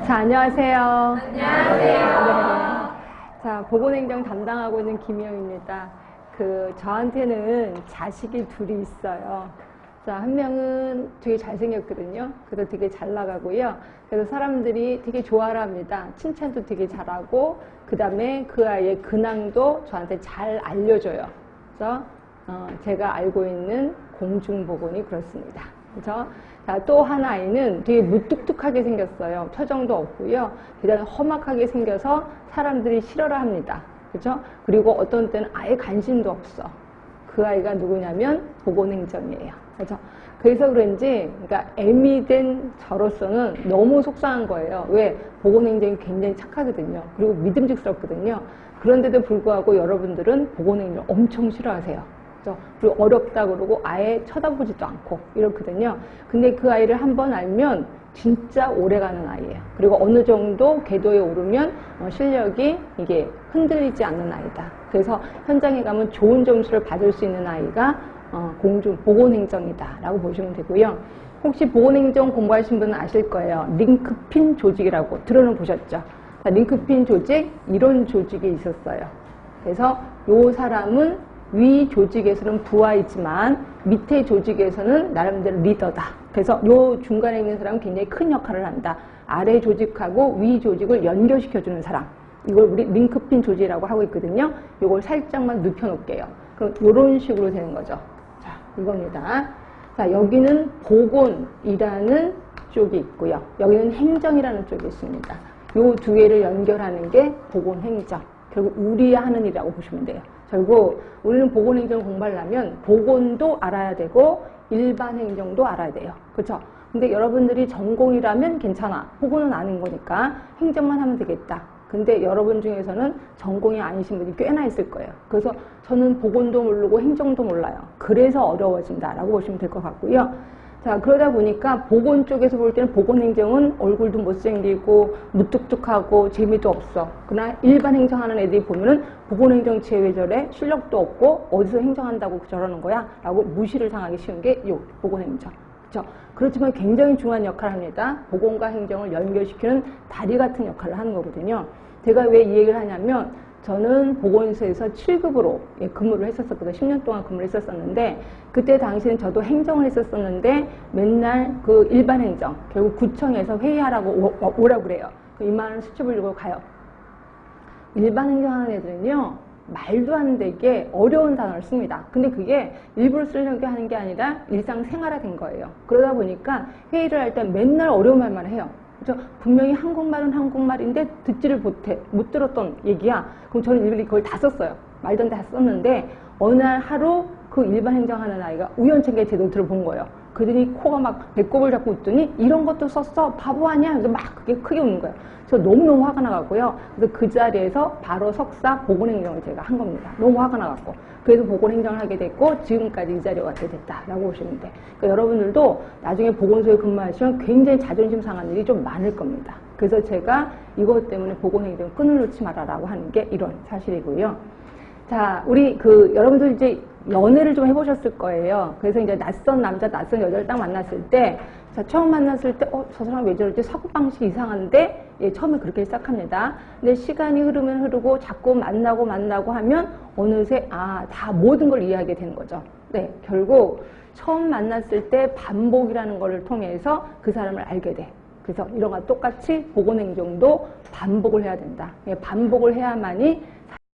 자, 안녕하세요. 안녕하세요. 네. 자, 보건행정 담당하고 있는 김희영입니다. 저한테는 자식이 둘이 있어요. 자, 한 명은 되게 잘생겼거든요. 그래서 되게 잘 나가고요. 그래서 사람들이 되게 좋아를 합니다. 칭찬도 되게 잘하고, 그 다음에 그 아이의 근황도 저한테 잘 알려줘요. 그래서 제가 알고 있는 공중보건이 그렇습니다. 그죠? 자, 또 한 아이는 되게 무뚝뚝하게 생겼어요. 표정도 없고요. 그다음에 험악하게 생겨서 사람들이 싫어라 합니다. 그죠? 그리고 어떤 때는 아예 관심도 없어. 그 아이가 누구냐면 보건행정이에요. 그죠? 그래서 그런지, 그러니까 애미 된 저로서는 너무 속상한 거예요. 왜? 보건행정이 굉장히 착하거든요. 그리고 믿음직스럽거든요. 그런데도 불구하고 여러분들은 보건행정을 엄청 싫어하세요. 그리고 어렵다 그러고 아예 쳐다보지도 않고 이렇거든요. 근데 그 아이를 한번 알면 진짜 오래가는 아이예요. 그리고 어느 정도 궤도에 오르면 실력이 이게 흔들리지 않는 아이다. 그래서 현장에 가면 좋은 점수를 받을 수 있는 아이가 보건행정이다 라고 보시면 되고요. 혹시 보건행정 공부하신 분은 아실 거예요. 링크핀 조직이라고 들어는 보셨죠? 링크핀 조직, 이런 조직이 있었어요. 그래서 이 사람은 위 조직에서는 부하이지만 밑에 조직에서는 나름대로 리더다. 그래서 요 중간에 있는 사람은 굉장히 큰 역할을 한다. 아래 조직하고 위 조직을 연결시켜주는 사람. 이걸 우리 링크핀 조직이라고 하고 있거든요. 이걸 살짝만 눕혀놓을게요. 그럼 이런 식으로 되는 거죠. 자, 이겁니다. 자, 여기는 보건이라는 쪽이 있고요. 여기는 행정이라는 쪽이 있습니다. 요 두 개를 연결하는 게 보건행정. 결국 우리 하는 일이라고 보시면 돼요. 결국 우리는 보건행정 공부하려면 보건도 알아야 되고 일반 행정도 알아야 돼요. 그렇죠? 근데 여러분들이 전공이라면 괜찮아. 보건은 아닌 거니까 행정만 하면 되겠다. 근데 여러분 중에서는 전공이 아니신 분이 꽤나 있을 거예요. 그래서 저는 보건도 모르고 행정도 몰라요. 그래서 어려워진다라고 보시면 될 것 같고요. 자, 그러다 보니까 보건 쪽에서 볼 때는 보건행정은 얼굴도 못생기고 무뚝뚝하고 재미도 없어. 그러나 일반 행정하는 애들이 보면은 보건행정체 왜 저래? 실력도 없고 어디서 행정한다고 저러는 거야? 라고 무시를 당하기 쉬운 게 요 보건행정. 그렇죠? 그렇지만 굉장히 중요한 역할을 합니다. 보건과 행정을 연결시키는 다리 같은 역할을 하는 거거든요. 제가 왜 이 얘기를 하냐면 저는 보건소에서 7급으로 근무를 했었거든요. 10년 동안 근무를 했었는데 그때 당시에는 저도 행정을 했었는데 맨날 그 일반 행정, 결국 구청에서 회의하라고 오라고 그래요. 이만한 수첩을 들고 가요. 일반 행정하는 애들은요, 말도 안 되게 어려운 단어를 씁니다. 근데 그게 일부러 쓰려고 하는 게 아니라 일상생활화된 거예요. 그러다 보니까 회의를 할 때 맨날 어려운 말만 해요. 그렇죠? 분명히 한국말은 한국말인데 듣지를 못 들었던 얘기야. 그럼 저는 일일이 그걸 다 썼어요. 말던 다 썼는데 어느 날 하루 그 일반 행정하는 아이가 우연찮게 제 노트를 본 거예요. 그들이 코가 막 배꼽을 잡고 웃더니 이런 것도 썼어? 바보 아니야? 그래서 막 그게 크게 웃는 거예요. 저 너무너무 화가 나갖고요. 그래서 그 자리에서 바로 석사 보건행정을 제가 한 겁니다. 너무 화가 나갖고. 그래서 보건행정을 하게 됐고 지금까지 이 자리에 왔게 됐다라고 보시면 돼. 그러니까 여러분들도 나중에 보건소에 근무하시면 굉장히 자존심 상한 일이 좀 많을 겁니다. 그래서 제가 이것 때문에 보건행정 끈을 놓지 말아라고 하는 게 이런 사실이고요. 자, 우리 여러분들 이제 연애를 좀 해보셨을 거예요. 그래서 이제 낯선 남자, 낯선 여자를 딱 만났을 때, 자, 처음 만났을 때, 저 사람 왜 저러지? 사고방식이 이상한데? 예, 처음에 그렇게 시작합니다. 근데 시간이 흐르면 흐르고 자꾸 만나고 하면 어느새, 다 모든 걸 이해하게 되는 거죠. 네, 결국 처음 만났을 때 반복이라는 거를 통해서 그 사람을 알게 돼. 그래서 이런 거 똑같이 보건행정도 반복을 해야 된다. 반복을 해야만이